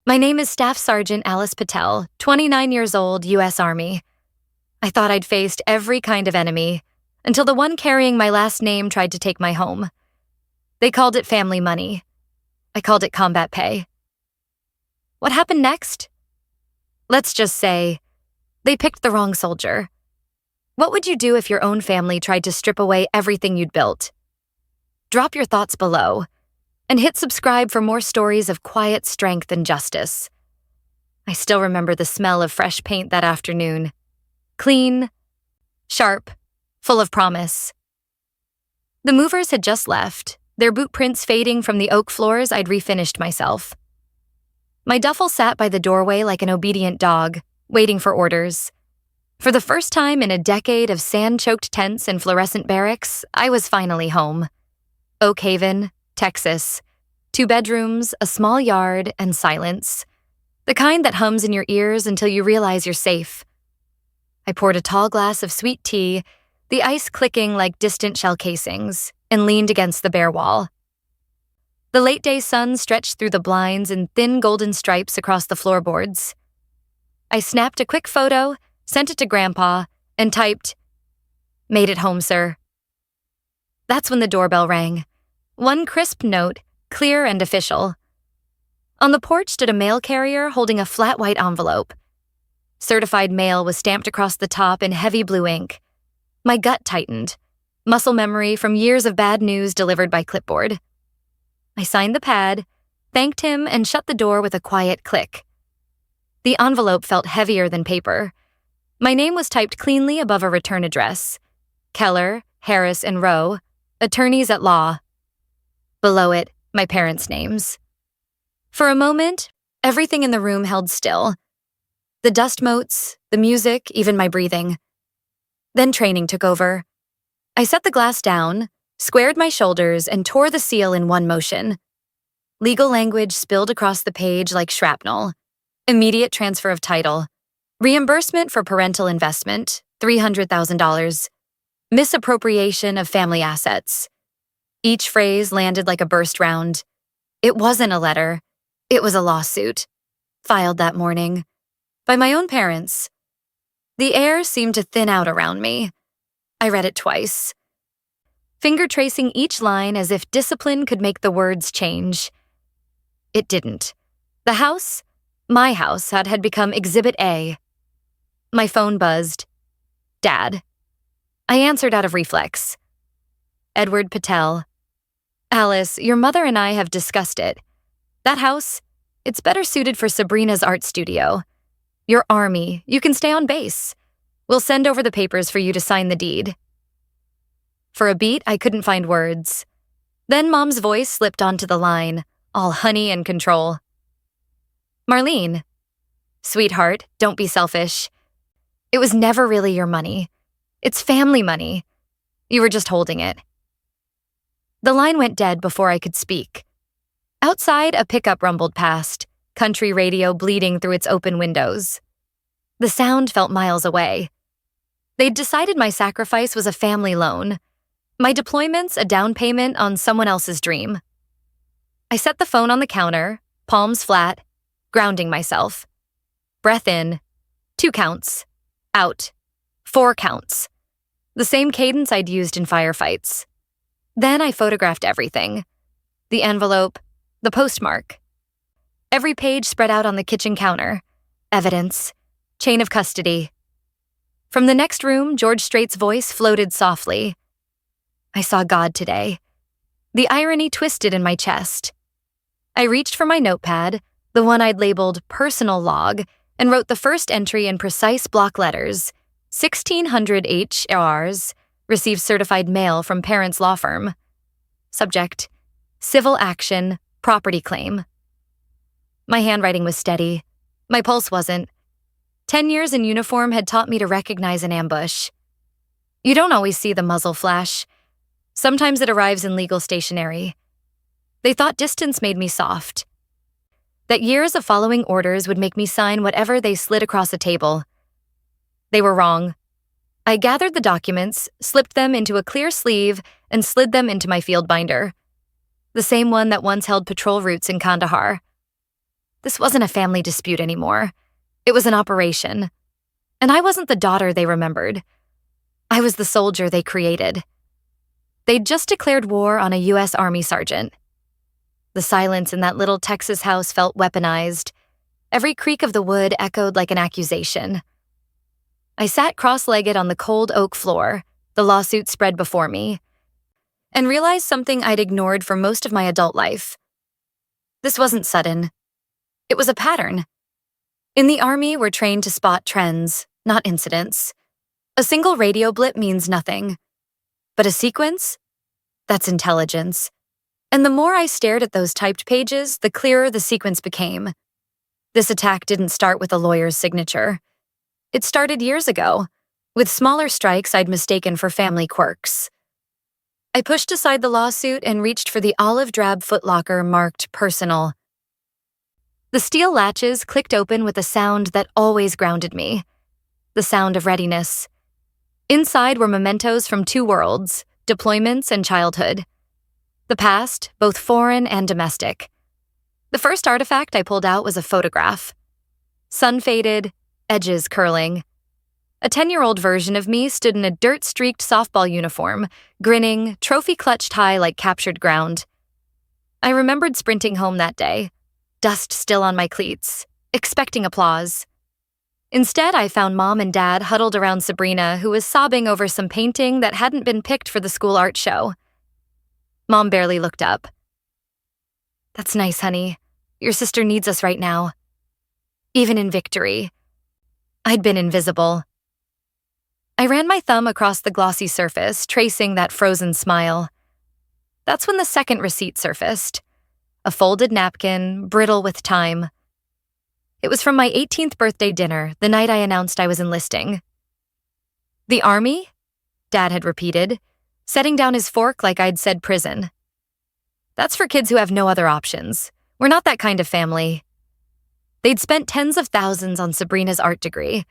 My name is Staff Sergeant Alice Patel, 29 years old, U.S. Army. I thought I'd faced every kind of enemy, until the one carrying my last name tried to take my home. They called it family money. I called it combat pay. What happened next? Let's just say, they picked the wrong soldier. What would you do if your own family tried to strip away everything you'd built? Drop your thoughts below, and hit subscribe for more stories of quiet strength and justice. I still remember the smell of fresh paint that afternoon. Clean, sharp, full of promise. The movers had just left, their boot prints fading from the oak floors I'd refinished myself. My duffel sat by the doorway like an obedient dog, waiting for orders. For the first time in a decade of sand-choked tents and fluorescent barracks, I was finally home. Oak Haven, Texas. 2 bedrooms, a small yard, and silence. The kind that hums in your ears until you realize you're safe. I poured a tall glass of sweet tea, the ice clicking like distant shell casings, and leaned against the bare wall. The late-day sun stretched through the blinds in thin golden stripes across the floorboards. I snapped a quick photo, sent it to Grandpa, and typed, "Made it home, sir." That's when the doorbell rang. One crisp note, clear and official. On the porch stood a mail carrier holding a flat white envelope. Certified mail was stamped across the top in heavy blue ink. My gut tightened. Muscle memory from years of bad news delivered by clipboard. I signed the pad, thanked him, and shut the door with a quiet click. The envelope felt heavier than paper. My name was typed cleanly above a return address. Keller, Harris, and Rowe, attorneys at law. Below it, my parents' names. For a moment, everything in the room held still. The dust motes, the music, even my breathing. Then training took over. I set the glass down, squared my shoulders, and tore the seal in one motion. Legal language spilled across the page like shrapnel. Immediate transfer of title. Reimbursement for parental investment, $300,000. Misappropriation of family assets. Each phrase landed like a burst round. It wasn't a letter. It was a lawsuit. Filed that morning. By my own parents. The air seemed to thin out around me. I read it twice. Finger tracing each line as if discipline could make the words change. It didn't. The house, my house, had become Exhibit A. My phone buzzed. Dad. I answered out of reflex. Edward Patel. Alice, your mother and I have discussed it. That house, it's better suited for Sabrina's art studio. Your Army, you can stay on base. We'll send over the papers for you to sign the deed. For a beat, I couldn't find words. Then Mom's voice slipped onto the line, all honey and control. Marlene. Sweetheart, don't be selfish. It was never really your money. It's family money. You were just holding it. The line went dead before I could speak. Outside, a pickup rumbled past, country radio bleeding through its open windows. The sound felt miles away. They'd decided my sacrifice was a family loan. My deployment's a down payment on someone else's dream. I set the phone on the counter, palms flat, grounding myself. Breath in, 2 counts. Out, 4 counts. The same cadence I'd used in firefights. Then I photographed everything. The envelope, the postmark. Every page spread out on the kitchen counter. Evidence. Chain of custody. From the next room, George Strait's voice floated softly. I saw God today. The irony twisted in my chest. I reached for my notepad, the one I'd labeled personal log, and wrote the first entry in precise block letters. 1600 HRs, received certified mail from parents' law firm. Subject, civil action, property claim. My handwriting was steady. My pulse wasn't. 10 years in uniform had taught me to recognize an ambush. You don't always see the muzzle flash. Sometimes it arrives in legal stationery. They thought distance made me soft. That years of following orders would make me sign whatever they slid across a table. They were wrong. I gathered the documents, slipped them into a clear sleeve, and slid them into my field binder. The same one that once held patrol routes in Kandahar. This wasn't a family dispute anymore. It was an operation. And I wasn't the daughter they remembered. I was the soldier they created. They'd just declared war on a U.S. Army sergeant. The silence in that little Texas house felt weaponized. Every creak of the wood echoed like an accusation. I sat cross-legged on the cold oak floor, the lawsuit spread before me, and realized something I'd ignored for most of my adult life. This wasn't sudden. It was a pattern. In the Army, we're trained to spot trends, not incidents. A single radio blip means nothing. But a sequence? That's intelligence. And the more I stared at those typed pages, the clearer the sequence became. This attack didn't start with a lawyer's signature. It started years ago, with smaller strikes I'd mistaken for family quirks. I pushed aside the lawsuit and reached for the olive drab footlocker marked personal. The steel latches clicked open with a sound that always grounded me. The sound of readiness. Inside were mementos from two worlds, deployments and childhood. The past, both foreign and domestic. The first artifact I pulled out was a photograph. Sun-faded, edges curling. A 10-year-old version of me stood in a dirt-streaked softball uniform, grinning, trophy clutched high like captured ground. I remembered sprinting home that day, dust still on my cleats, expecting applause. Instead, I found Mom and Dad huddled around Sabrina, who was sobbing over some painting that hadn't been picked for the school art show. Mom barely looked up. "That's nice, honey. Your sister needs us right now." Even in victory. I'd been invisible. I ran my thumb across the glossy surface, tracing that frozen smile. That's when the second receipt surfaced. A folded napkin, brittle with time. It was from my 18th birthday dinner, the night I announced I was enlisting. "The Army?" Dad had repeated, setting down his fork like I'd said prison. "That's for kids who have no other options. We're not that kind of family." They'd spent tens of thousands on Sabrina's art degree,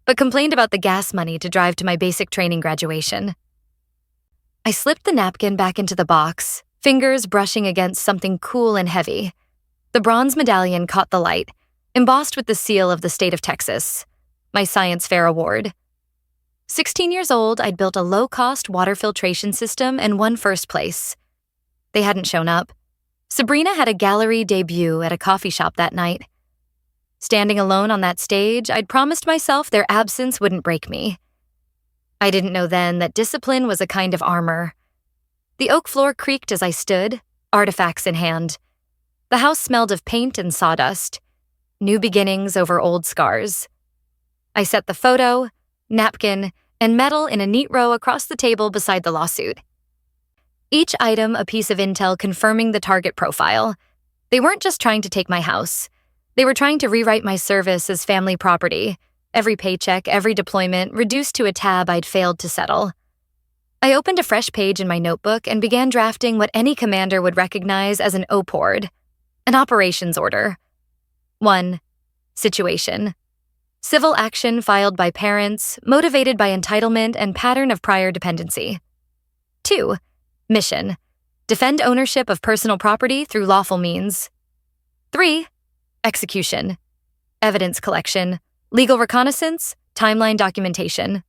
but complained about the gas money to drive to my basic training graduation. I slipped the napkin back into the box, fingers brushing against something cool and heavy. The bronze medallion caught the light, embossed with the seal of the state of Texas, my science fair award. 16 years old, I'd built a low-cost water filtration system and won first place. They hadn't shown up. Sabrina had a gallery debut at a coffee shop that night. Standing alone on that stage, I'd promised myself their absence wouldn't break me. I didn't know then that discipline was a kind of armor. The oak floor creaked as I stood, artifacts in hand. The house smelled of paint and sawdust. New beginnings over old scars. I set the photo, napkin, and medal in a neat row across the table beside the lawsuit. Each item a piece of intel confirming the target profile. They weren't just trying to take my house. They were trying to rewrite my service as family property, every paycheck, every deployment, reduced to a tab I'd failed to settle. I opened a fresh page in my notebook and began drafting what any commander would recognize as an OPORD, an operations order. 1. Situation. Civil action filed by parents, motivated by entitlement and pattern of prior dependency. 2. Mission. Defend ownership of personal property through lawful means. 3. Execution. Evidence collection. Legal reconnaissance. Timeline documentation.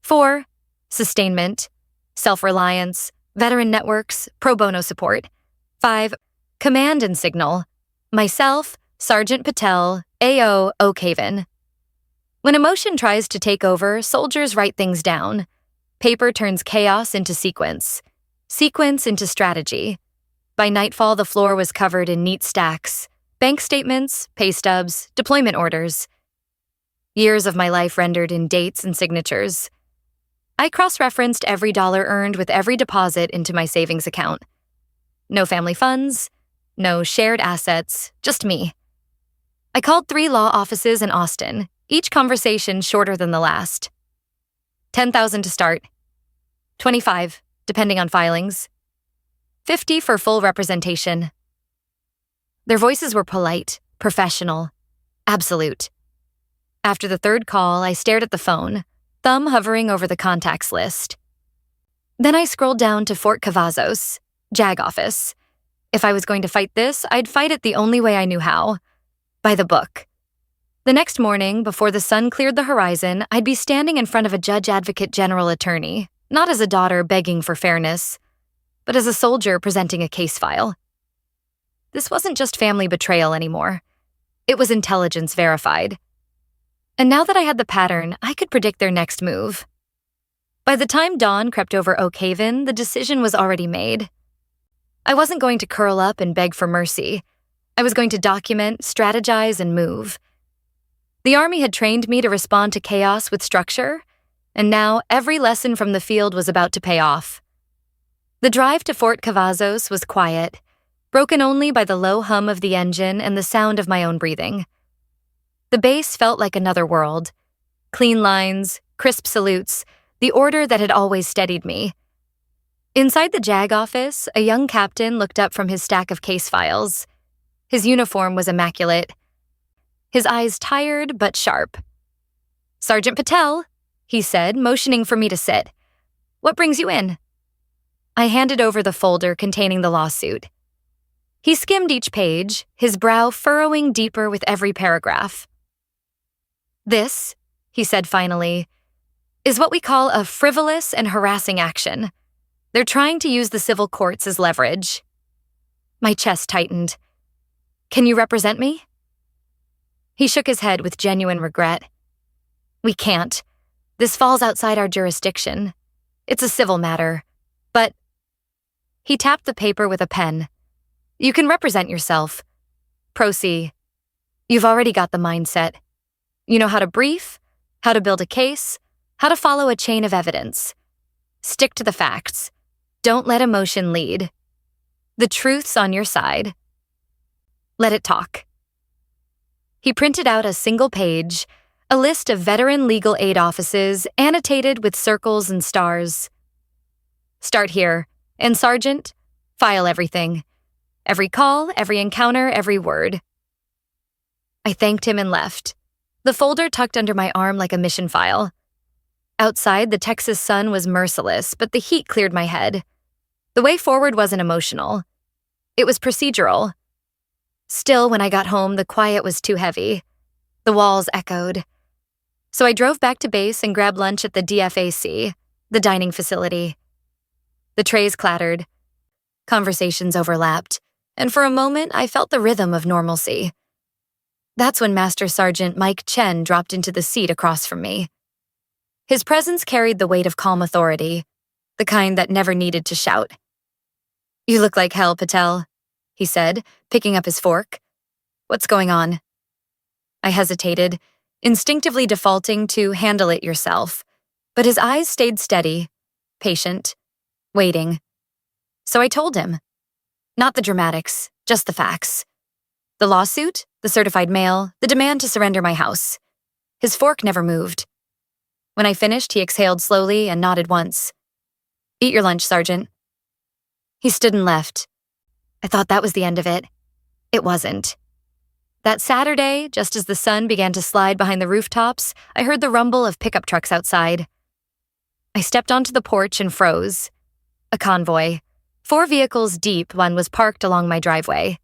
4. Sustainment. Self-reliance. Veteran networks. Pro bono support. 5. Command and signal. Myself, Sergeant Patel, AO Oakhaven. When emotion tries to take over, soldiers write things down. Paper turns chaos into sequence. Sequence into strategy. By nightfall, the floor was covered in neat stacks. Bank statements, pay stubs, deployment orders. Years of my life rendered in dates and signatures. I cross-referenced every dollar earned with every deposit into my savings account. No family funds, no shared assets, just me. I called 3 law offices in Austin, each conversation shorter than the last. $10,000 to start. $25, depending on filings. $50 for full representation. Their voices were polite, professional, absolute. After the 3rd call, I stared at the phone, thumb hovering over the contacts list. Then I scrolled down to Fort Cavazos, JAG office. If I was going to fight this, I'd fight it the only way I knew how, by the book. The next morning, before the sun cleared the horizon, I'd be standing in front of a judge advocate general attorney, not as a daughter begging for fairness, but as a soldier presenting a case file. This wasn't just family betrayal anymore. It was intelligence verified. And now that I had the pattern, I could predict their next move. By the time dawn crept over Oak Haven, the decision was already made. I wasn't going to curl up and beg for mercy. I was going to document, strategize, and move. The Army had trained me to respond to chaos with structure, and now every lesson from the field was about to pay off. The drive to Fort Cavazos was quiet, broken only by the low hum of the engine and the sound of my own breathing. The base felt like another world. Clean lines, crisp salutes, the order that had always steadied me. Inside the JAG office, a young captain looked up from his stack of case files. His uniform was immaculate. His eyes tired but sharp. "Sergeant Patel," he said, motioning for me to sit. "What brings you in?" I handed over the folder containing the lawsuit. He skimmed each page, his brow furrowing deeper with every paragraph. "This," he said finally, "is what we call a frivolous and harassing action. They're trying to use the civil courts as leverage." My chest tightened. "Can you represent me?" He shook his head with genuine regret. "We can't. This falls outside our jurisdiction. It's a civil matter. But..." He tapped the paper with a pen. "You can represent yourself. Proceed. You've already got the mindset. You know how to brief, how to build a case, how to follow a chain of evidence. Stick to the facts. Don't let emotion lead. The truth's on your side. Let it talk." He printed out a single page, a list of veteran legal aid offices annotated with circles and stars. "Start here, and Sergeant, file everything. Every call, every encounter, every word." I thanked him and left, the folder tucked under my arm like a mission file. Outside, the Texas sun was merciless, but the heat cleared my head. The way forward wasn't emotional. It was procedural. Still, when I got home, the quiet was too heavy. The walls echoed. So I drove back to base and grabbed lunch at the DFAC, the dining facility. The trays clattered. Conversations overlapped, and for a moment I felt the rhythm of normalcy. That's when Master Sergeant Mike Chen dropped into the seat across from me. His presence carried the weight of calm authority, the kind that never needed to shout. "You look like hell, Patel," he said, picking up his fork. "What's going on?" I hesitated, instinctively defaulting to handle it yourself, but his eyes stayed steady, patient, waiting. So I told him. Not the dramatics, just the facts. The lawsuit, the certified mail, the demand to surrender my house. His fork never moved. When I finished, he exhaled slowly and nodded once. "Eat your lunch, Sergeant." He stood and left. I thought that was the end of it. It wasn't. That Saturday, just as the sun began to slide behind the rooftops, I heard the rumble of pickup trucks outside. I stepped onto the porch and froze. A convoy. 4 vehicles deep, one was parked along my driveway.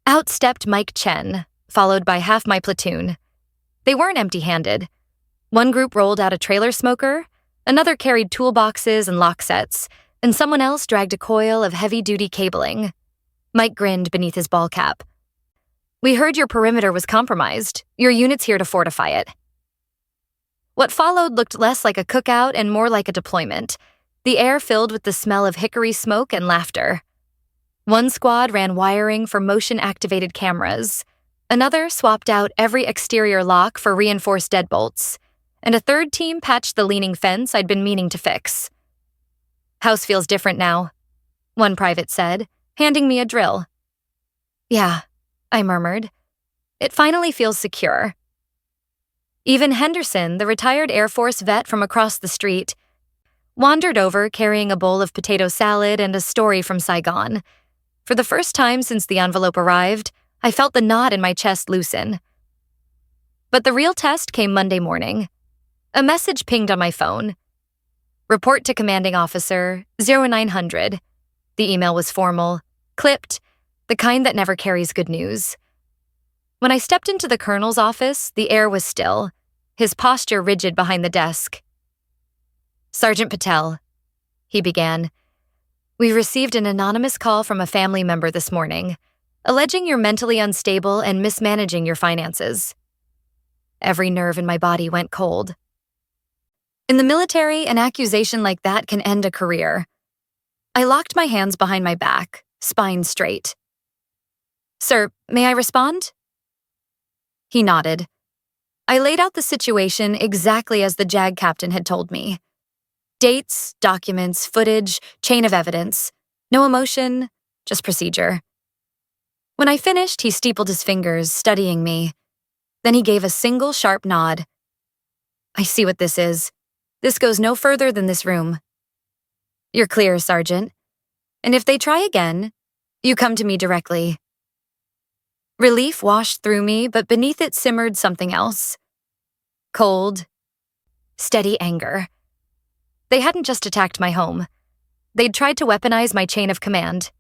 Out stepped Mike Chen, followed by half my platoon. They weren't empty-handed. One group rolled out a trailer smoker, another carried toolboxes and lock sets, and someone else dragged a coil of heavy-duty cabling. Mike grinned beneath his ball cap. "We heard your perimeter was compromised. Your unit's here to fortify it." What followed looked less like a cookout and more like a deployment, the air filled with the smell of hickory smoke and laughter. One squad ran wiring for motion-activated cameras. Another swapped out every exterior lock for reinforced deadbolts, and a third team patched the leaning fence I'd been meaning to fix. "House feels different now," one private said, handing me a drill. "Yeah," I murmured. "It finally feels secure." Even Henderson, the retired Air Force vet from across the street, wandered over carrying a bowl of potato salad and a story from Saigon. For the first time since the envelope arrived, I felt the knot in my chest loosen. But the real test came Monday morning. A message pinged on my phone. "Report to commanding officer, 0900. The email was formal, clipped, the kind that never carries good news. When I stepped into the colonel's office, the air was still, his posture rigid behind the desk. "Sergeant Patel," he began, "we received an anonymous call from a family member this morning, alleging you're mentally unstable and mismanaging your finances." Every nerve in my body went cold. In the military, an accusation like that can end a career. I locked my hands behind my back, spine straight. "Sir, may I respond?" He nodded. I laid out the situation exactly as the JAG captain had told me. Dates, documents, footage, chain of evidence. No emotion, just procedure. When I finished, he steepled his fingers, studying me. Then he gave a single sharp nod. "I see what this is. This goes no further than this room. You're clear, Sergeant. And if they try again, you come to me directly." Relief washed through me, but beneath it simmered something else. Cold, steady anger. They hadn't just attacked my home. They'd tried to weaponize my chain of command.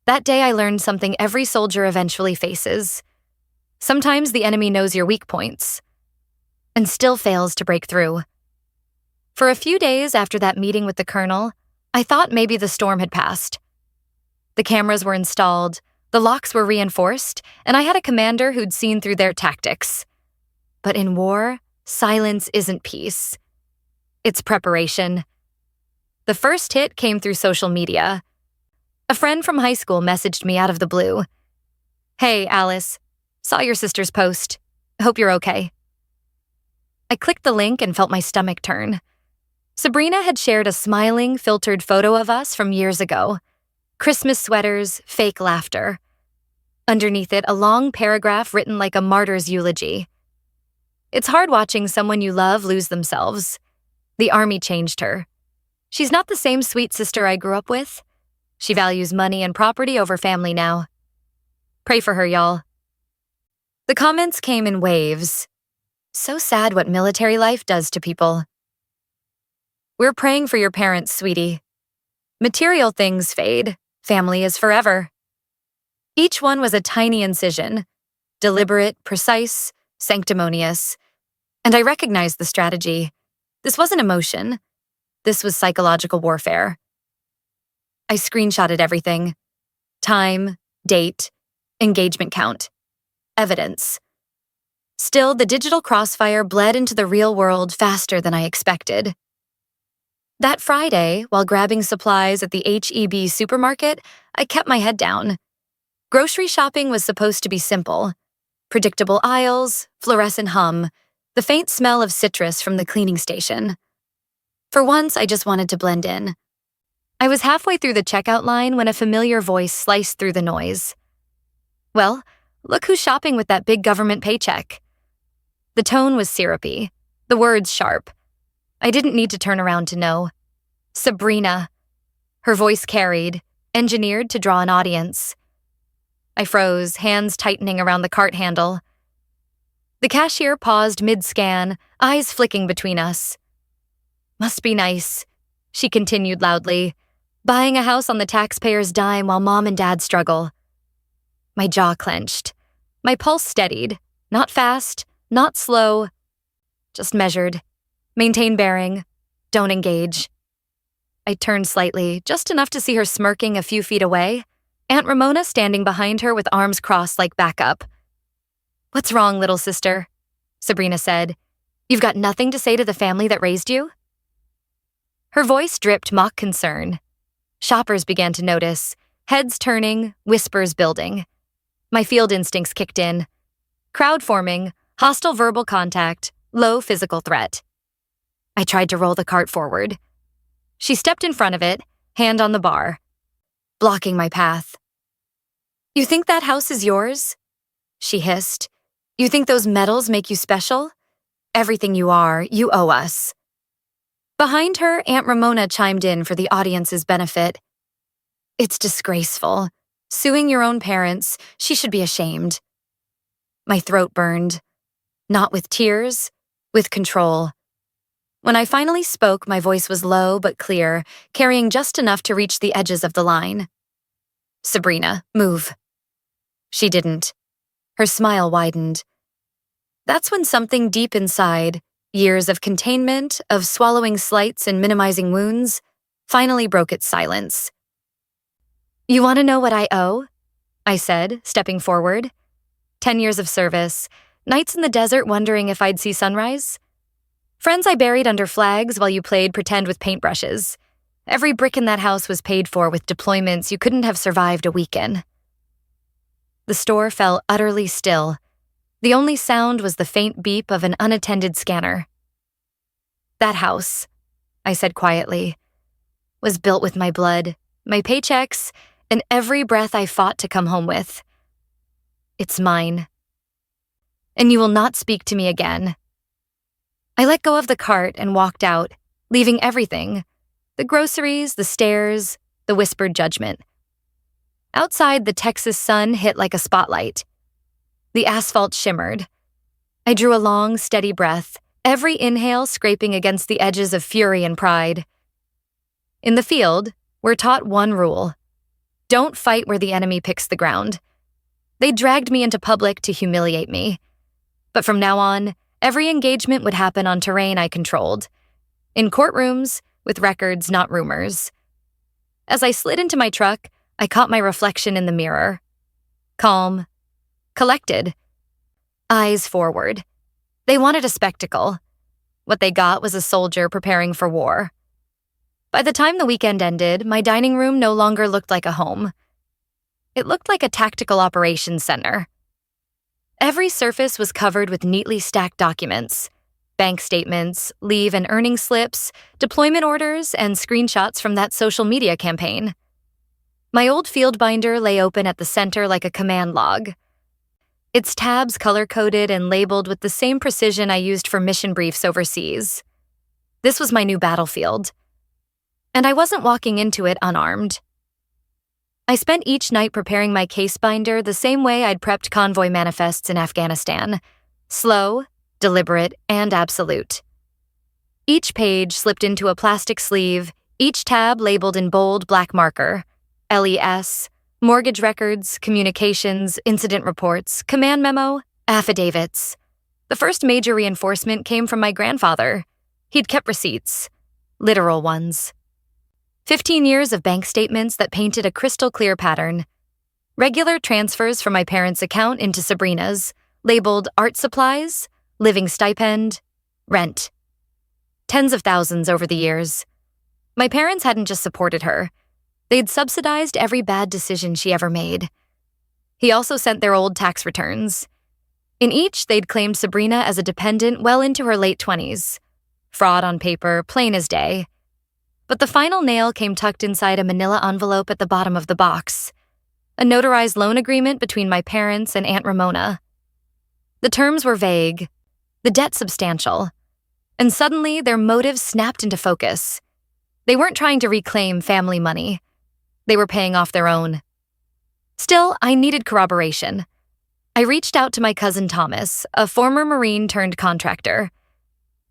That day I learned something every soldier eventually faces. Sometimes the enemy knows your weak points, and still fails to break through. For a few days after that meeting with the colonel, I thought maybe the storm had passed. The cameras were installed, the locks were reinforced, and I had a commander who'd seen through their tactics. But in war, silence isn't peace. It's preparation. The first hit came through social media. A friend from high school messaged me out of the blue. "Hey, Alice. Saw your sister's post. Hope you're okay." I clicked the link and felt my stomach turn. Sabrina had shared a smiling, filtered photo of us from years ago. Christmas sweaters, fake laughter. Underneath it, a long paragraph written like a martyr's eulogy. It's hard watching someone you love lose themselves. The Army changed her. She's not the same sweet sister I grew up with. She values money and property over family now. Pray for her, y'all. The comments came in waves. So sad what military life does to people. "We're praying for your parents, sweetie. Material things fade. Family is forever." Each one was a tiny incision, deliberate, precise, sanctimonious. And I recognized the strategy. This wasn't emotion. This was psychological warfare. I screenshotted everything. Time, date, engagement count, evidence. Still, the digital crossfire bled into the real world faster than I expected. That Friday, while grabbing supplies at the H-E-B supermarket, I kept my head down. Grocery shopping was supposed to be simple. Predictable aisles, fluorescent hum, the faint smell of citrus from the cleaning station. For once, I just wanted to blend in. I was halfway through the checkout line when a familiar voice sliced through the noise. "Well, look who's shopping with that big government paycheck." The tone was syrupy, the words sharp. I didn't need to turn around to know. Sabrina. Her voice carried, engineered to draw an audience. I froze, hands tightening around the cart handle. The cashier paused mid-scan, eyes flicking between us. "Must be nice," she continued loudly, "buying a house on the taxpayer's dime while mom and dad struggle." My jaw clenched. My pulse steadied, not fast, not slow, just measured. Maintain bearing. Don't engage. I turned slightly, just enough to see her smirking a few feet away, Aunt Ramona standing behind her with arms crossed like backup. "What's wrong, little sister?" Sabrina said. "You've got nothing to say to the family that raised you?" Her voice dripped mock concern. Shoppers began to notice, heads turning, whispers building. My field instincts kicked in. Crowd forming, hostile verbal contact, low physical threat. I tried to roll the cart forward. She stepped in front of it, hand on the bar, blocking my path. "You think that house is yours?" she hissed. "You think those medals make you special? Everything you are, you owe us." Behind her, Aunt Ramona chimed in for the audience's benefit. "It's disgraceful. Suing your own parents, she should be ashamed." My throat burned. Not with tears, with control. When I finally spoke, my voice was low but clear, carrying just enough to reach the edges of the line. "Sabrina, move." She didn't. Her smile widened. That's when something deep inside, years of containment, of swallowing slights and minimizing wounds, finally broke its silence. You want to know what I owe? I said, stepping forward. 10 years of service, nights in the desert wondering if I'd see sunrise. Friends I buried under flags while you played pretend with paintbrushes. Every brick in that house was paid for with deployments you couldn't have survived a week in. The store fell utterly still. The only sound was the faint beep of an unattended scanner. That house, I said quietly, was built with my blood, my paychecks, and every breath I fought to come home with. It's mine. And you will not speak to me again. I let go of the cart and walked out, leaving everything, the groceries, the stairs, the whispered judgment. Outside, the Texas sun hit like a spotlight. The asphalt shimmered. I drew a long, steady breath, every inhale scraping against the edges of fury and pride. In the field, we're taught one rule. Don't fight where the enemy picks the ground. They dragged me into public to humiliate me. But from now on, every engagement would happen on terrain I controlled. In courtrooms, with records, not rumors. As I slid into my truck, I caught my reflection in the mirror. Calm. Collected. Eyes forward. They wanted a spectacle. What they got was a soldier preparing for war. By the time the weekend ended, my dining room no longer looked like a home. It looked like a tactical operations center. Every surface was covered with neatly stacked documents, bank statements, leave and earning slips, deployment orders, and screenshots from that social media campaign. My old field binder lay open at the center like a command log. Its tabs color-coded and labeled with the same precision I used for mission briefs overseas. This was my new battlefield. And I wasn't walking into it unarmed. I spent each night preparing my case binder the same way I'd prepped convoy manifests in Afghanistan. Slow, deliberate, and absolute. Each page slipped into a plastic sleeve, each tab labeled in bold black marker. LES, mortgage records, communications, incident reports, command memo, affidavits. The first major reinforcement came from my grandfather. He'd kept receipts, literal ones. 15 years of bank statements that painted a crystal clear pattern. Regular transfers from my parents' account into Sabrina's, labeled art supplies, living stipend, rent. Tens of thousands over the years. My parents hadn't just supported her. They'd subsidized every bad decision she ever made. He also sent their old tax returns. In each, they'd claimed Sabrina as a dependent well into her late 20s. Fraud on paper, plain as day. But the final nail came tucked inside a manila envelope at the bottom of the box. A notarized loan agreement between my parents and Aunt Ramona. The terms were vague, the debt substantial, and suddenly their motives snapped into focus. They weren't trying to reclaim family money. They were paying off their own. Still, I needed corroboration. I reached out to my cousin Thomas, a former Marine turned contractor.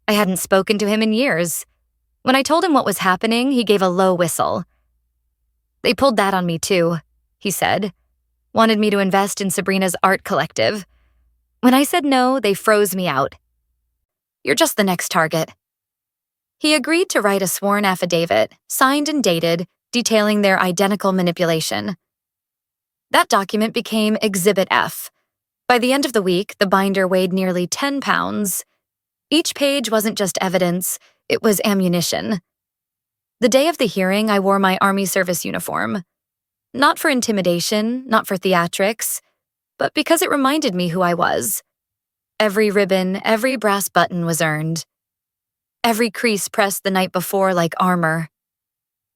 I hadn't spoken to him in years. When I told him what was happening, he gave a low whistle. They pulled that on me too, he said. Wanted me to invest in Sabrina's art collective. When I said no, they froze me out. You're just the next target. He agreed to write a sworn affidavit, signed and dated, detailing their identical manipulation. That document became Exhibit F. By the end of the week, the binder weighed nearly 10 pounds. Each page wasn't just evidence, it was ammunition. The day of the hearing, I wore my Army service uniform. Not for intimidation, not for theatrics, but because it reminded me who I was. Every ribbon, every brass button was earned. Every crease pressed the night before like armor.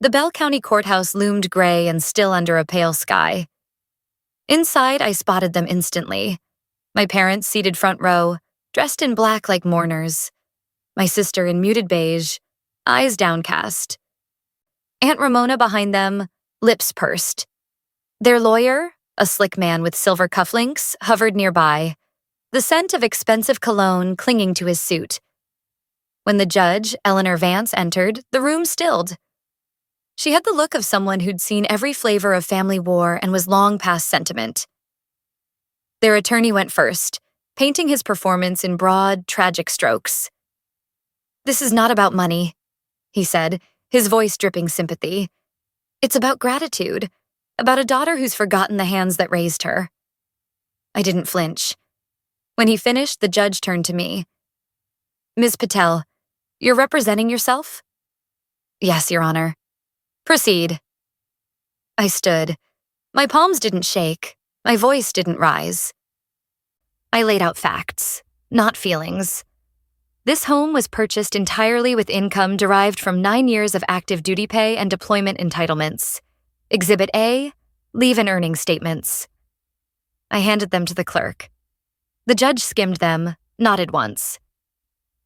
The Bell County Courthouse loomed gray and still under a pale sky. Inside, I spotted them instantly. My parents seated front row, dressed in black like mourners. My sister in muted beige, eyes downcast. Aunt Ramona behind them, lips pursed. Their lawyer, a slick man with silver cufflinks, hovered nearby, the scent of expensive cologne clinging to his suit. When the judge, Eleanor Vance, entered, the room stilled. She had the look of someone who'd seen every flavor of family war and was long past sentiment. Their attorney went first, painting his performance in broad, tragic strokes. "This is not about money," he said, his voice dripping sympathy. "It's about gratitude, about a daughter who's forgotten the hands that raised her." I didn't flinch. When he finished, the judge turned to me. "Ms. Patel, you're representing yourself?" "Yes, Your Honor." "Proceed." I stood. My palms didn't shake. My voice didn't rise. I laid out facts, not feelings. This home was purchased entirely with income derived from 9 years of active duty pay and deployment entitlements. Exhibit A, leave and earning statements. I handed them to the clerk. The judge skimmed them, nodded once.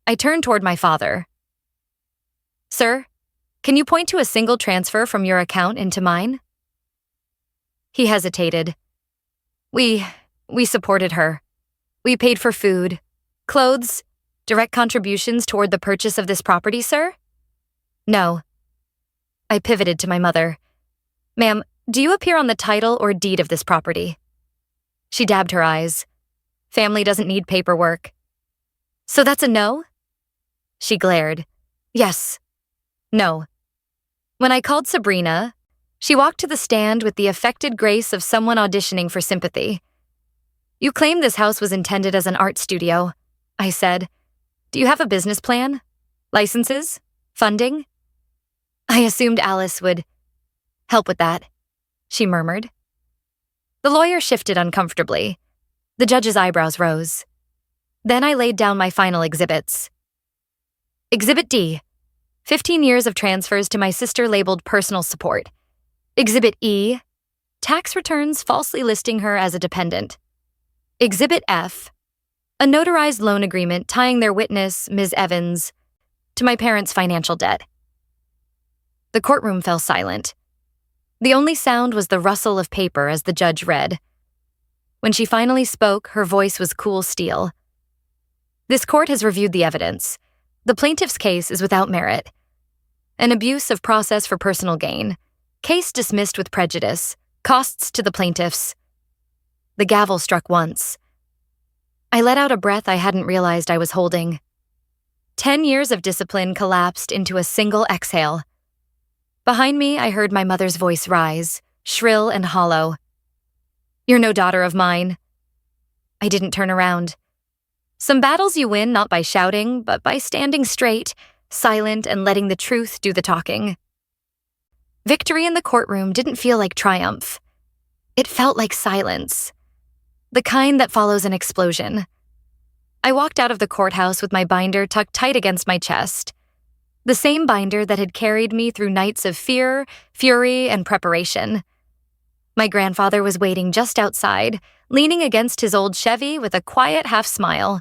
I turned toward my father. "Sir, can you point to a single transfer from your account into mine?" He hesitated. We supported her. We paid for food, clothes, direct contributions toward the purchase of this property, sir?" "No." I pivoted to my mother. "Ma'am, do you appear on the title or deed of this property?" She dabbed her eyes. "Family doesn't need paperwork." "So that's a no?" She glared. "Yes. No." When I called Sabrina, she walked to the stand with the affected grace of someone auditioning for sympathy. "You claim this house was intended as an art studio," I said. "Do you have a business plan? Licenses? Funding?" "I assumed Alice would help with that," she murmured. The lawyer shifted uncomfortably. The judge's eyebrows rose. Then I laid down my final exhibits. Exhibit D, 15 years of transfers to my sister labeled personal support. Exhibit E, tax returns falsely listing her as a dependent. Exhibit F, a notarized loan agreement tying their witness, Ms. Evans, to my parents' financial debt. The courtroom fell silent. The only sound was the rustle of paper as the judge read. When she finally spoke, her voice was cool steel. "This court has reviewed the evidence. The plaintiff's case is without merit. An abuse of process for personal gain. Case dismissed with prejudice. Costs to the plaintiffs." The gavel struck once. I let out a breath I hadn't realized I was holding. 10 years of discipline collapsed into a single exhale. Behind me, I heard my mother's voice rise, shrill and hollow. "You're no daughter of mine." I didn't turn around. Some battles you win not by shouting, but by standing straight, silent, and letting the truth do the talking. Victory in the courtroom didn't feel like triumph. It felt like silence. The kind that follows an explosion. I walked out of the courthouse with my binder tucked tight against my chest. The same binder that had carried me through nights of fear, fury, and preparation. My grandfather was waiting just outside, leaning against his old Chevy with a quiet half-smile.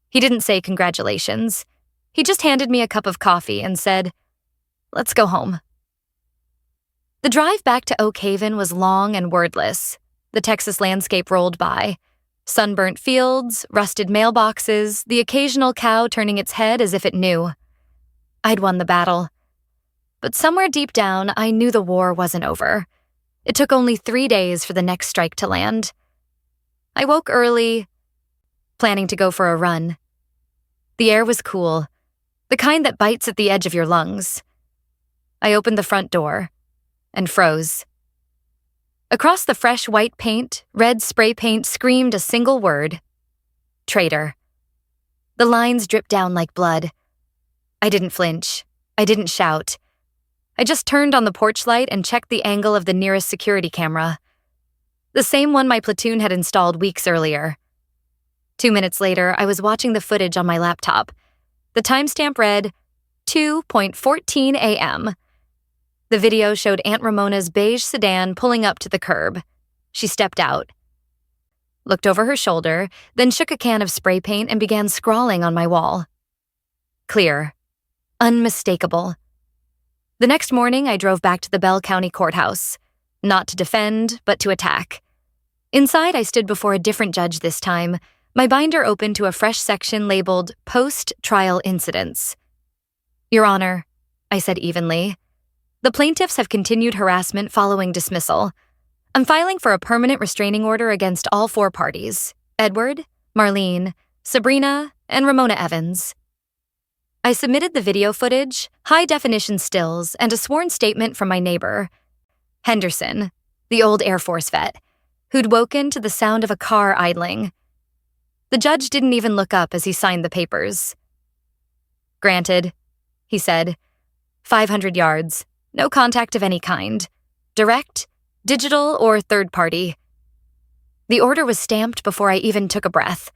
He didn't say congratulations. He just handed me a cup of coffee and said, "Let's go home." The drive back to Oak Haven was long and wordless. The Texas landscape rolled by. Sunburnt fields, rusted mailboxes, the occasional cow turning its head as if it knew. I'd won the battle. But somewhere deep down, I knew the war wasn't over. It took only 3 days for the next strike to land. I woke early, planning to go for a run. The air was cool, the kind that bites at the edge of your lungs. I opened the front door and froze. Across the fresh white paint, red spray paint screamed a single word: traitor. The lines dripped down like blood. I didn't flinch. I didn't shout. I just turned on the porch light and checked the angle of the nearest security camera. The same one my platoon had installed weeks earlier. 2 minutes later, I was watching the footage on my laptop. The timestamp read 2:14 a.m. The video showed Aunt Ramona's beige sedan pulling up to the curb. She stepped out, looked over her shoulder, then shook a can of spray paint and began scrawling on my wall. Clear. Unmistakable. The next morning, I drove back to the Bell County Courthouse, not to defend, but to attack. Inside, I stood before a different judge this time, my binder open to a fresh section labeled Post-Trial Incidents. "Your Honor," I said evenly, "the plaintiffs have continued harassment following dismissal. I'm filing for a permanent restraining order against all 4 parties: Edward, Marlene, Sabrina, and Ramona Evans. I submitted the video footage, high-definition stills, and a sworn statement from my neighbor, Henderson, the old Air Force vet, who'd woken to the sound of a car idling. The judge didn't even look up as he signed the papers. "Granted," he said. 500 yards, no contact of any kind. Direct, digital, or third party. The order was stamped before I even took a breath.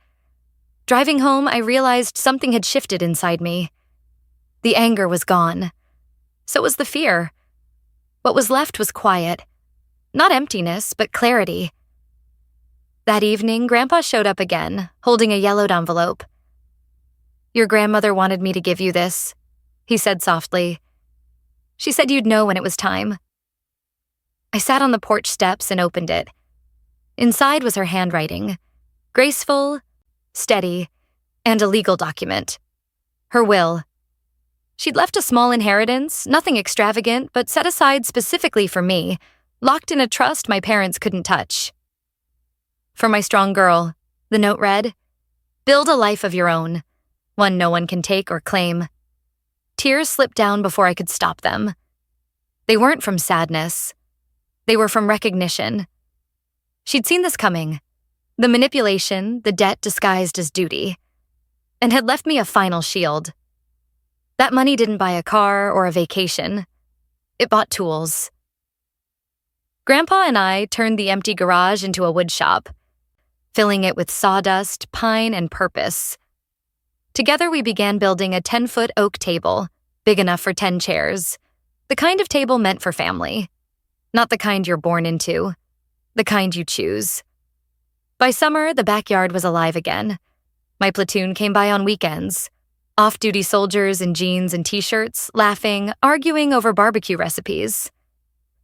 Driving home, I realized something had shifted inside me. The anger was gone. So was the fear. What was left was quiet. Not emptiness, but clarity. That evening, Grandpa showed up again, holding a yellowed envelope. "Your grandmother wanted me to give you this," he said softly. "She said you'd know when it was time." I sat on the porch steps and opened it. Inside was her handwriting, graceful, steady, and a legal document. Her will. She'd left a small inheritance, nothing extravagant, but set aside specifically for me, locked in a trust my parents couldn't touch. "For my strong girl," the note read. "Build a life of your own, one no one can take or claim." Tears slipped down before I could stop them. They weren't from sadness. They were from recognition. She'd seen this coming. The manipulation, the debt disguised as duty, and had left me a final shield. That money didn't buy a car or a vacation. It bought tools. Grandpa and I turned the empty garage into a wood shop, filling it with sawdust, pine, and purpose. Together we began building a 10-foot oak table, big enough for 10 chairs, the kind of table meant for family. Not the kind you're born into, the kind you choose. By summer, the backyard was alive again. My platoon came by on weekends. Off-duty soldiers in jeans and t-shirts, laughing, arguing over barbecue recipes.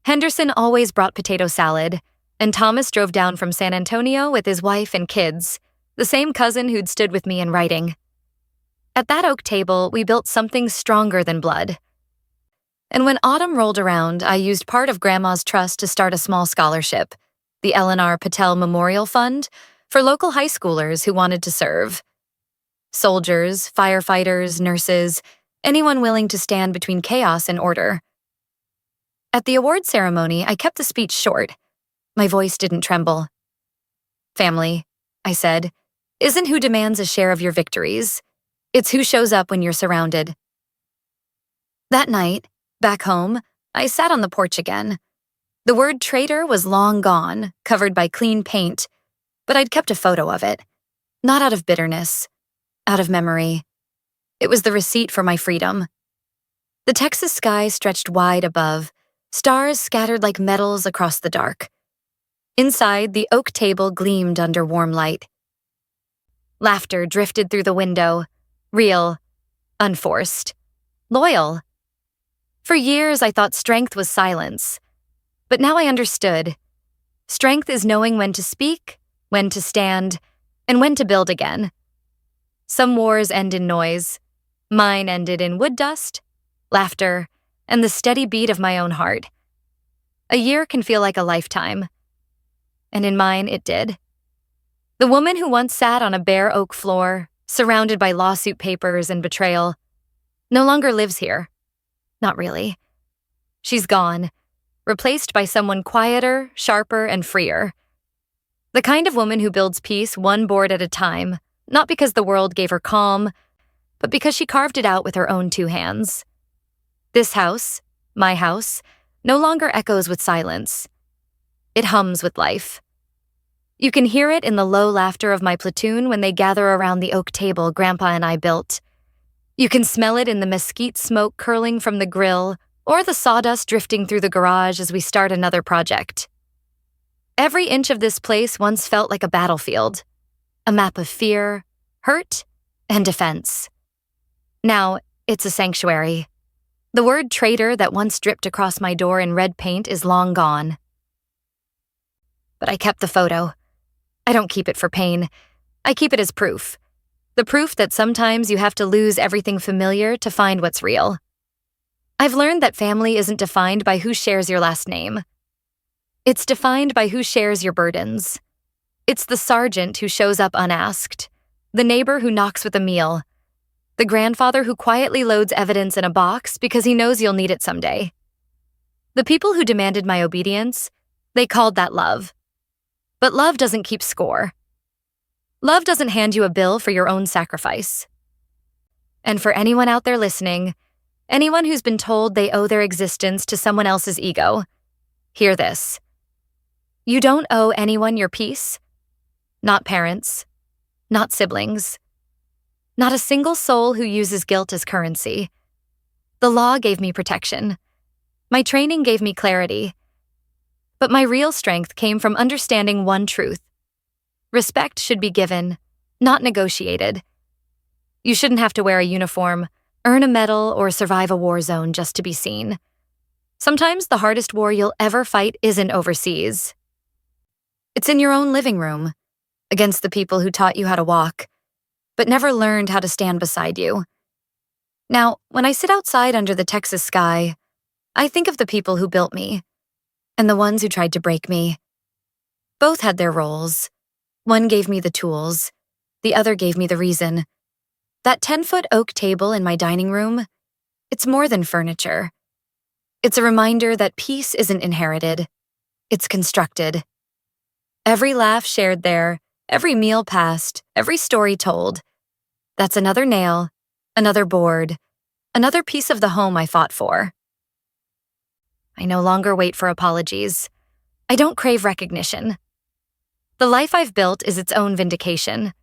Henderson always brought potato salad, and Thomas drove down from San Antonio with his wife and kids, the same cousin who'd stood with me in writing. At that oak table, we built something stronger than blood. And when autumn rolled around, I used part of Grandma's trust to start a small scholarship, the Alice Patel Memorial Fund, for local high schoolers who wanted to serve. Soldiers, firefighters, nurses, anyone willing to stand between chaos and order. At the award ceremony, I kept the speech short. My voice didn't tremble. "Family," I said, "isn't who demands a share of your victories. It's who shows up when you're surrounded." That night, back home, I sat on the porch again. The word traitor was long gone, covered by clean paint, but I'd kept a photo of it. Not out of bitterness, out of memory. It was the receipt for my freedom. The Texas sky stretched wide above, stars scattered like metals across the dark. Inside, the oak table gleamed under warm light. Laughter drifted through the window, real, unforced, loyal. For years, I thought strength was silence. But now I understood. Strength is knowing when to speak, when to stand, and when to build again. Some wars end in noise. Mine ended in wood dust, laughter, and the steady beat of my own heart. A year can feel like a lifetime. And in mine, it did. The woman who once sat on a bare oak floor, surrounded by lawsuit papers and betrayal, no longer lives here. Not really. She's gone, replaced by someone quieter, sharper, and freer. The kind of woman who builds peace one board at a time, not because the world gave her calm, but because she carved it out with her own 2 hands. This house, my house, no longer echoes with silence. It hums with life. You can hear it in the low laughter of my platoon when they gather around the oak table Grandpa and I built. You can smell it in the mesquite smoke curling from the grill, or the sawdust drifting through the garage as we start another project. Every inch of this place once felt like a battlefield, a map of fear, hurt, and defense. Now, it's a sanctuary. The word traitor that once dripped across my door in red paint is long gone. But I kept the photo. I don't keep it for pain. I keep it as proof. The proof that sometimes you have to lose everything familiar to find what's real. I've learned that family isn't defined by who shares your last name. It's defined by who shares your burdens. It's the sergeant who shows up unasked, the neighbor who knocks with a meal, the grandfather who quietly loads evidence in a box because he knows you'll need it someday. The people who demanded my obedience, they called that love. But love doesn't keep score. Love doesn't hand you a bill for your own sacrifice. And for anyone out there listening, anyone who's been told they owe their existence to someone else's ego, hear this. You don't owe anyone your peace. Not parents. Not siblings. Not a single soul who uses guilt as currency. The law gave me protection. My training gave me clarity. But my real strength came from understanding one truth. Respect should be given, not negotiated. You shouldn't have to wear a uniform, earn a medal, or survive a war zone just to be seen. Sometimes the hardest war you'll ever fight isn't overseas. It's in your own living room, against the people who taught you how to walk, but never learned how to stand beside you. Now, when I sit outside under the Texas sky, I think of the people who built me, and the ones who tried to break me. Both had their roles. One gave me the tools, the other gave me the reason. That 10-foot oak table in my dining room, it's more than furniture. It's a reminder that peace isn't inherited, it's constructed. Every laugh shared there, every meal passed, every story told. That's another nail, another board, another piece of the home I fought for. I no longer wait for apologies. I don't crave recognition. The life I've built is its own vindication,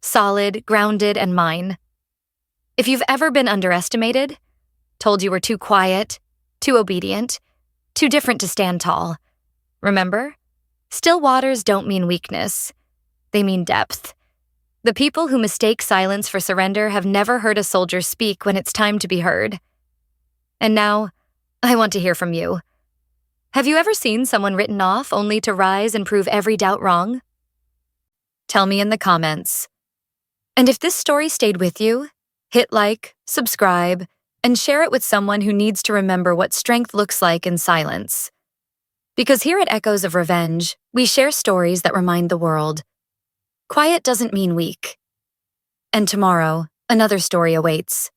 solid, grounded, and mine. If you've ever been underestimated, told you were too quiet, too obedient, too different to stand tall, remember? Still waters don't mean weakness. They mean depth. The people who mistake silence for surrender have never heard a soldier speak when it's time to be heard. And now, I want to hear from you. Have you ever seen someone written off only to rise and prove every doubt wrong? Tell me in the comments. And if this story stayed with you, hit like, subscribe, and share it with someone who needs to remember what strength looks like in silence. Because here at Echoes of Revenge, we share stories that remind the world. Quiet doesn't mean weak. And tomorrow, another story awaits.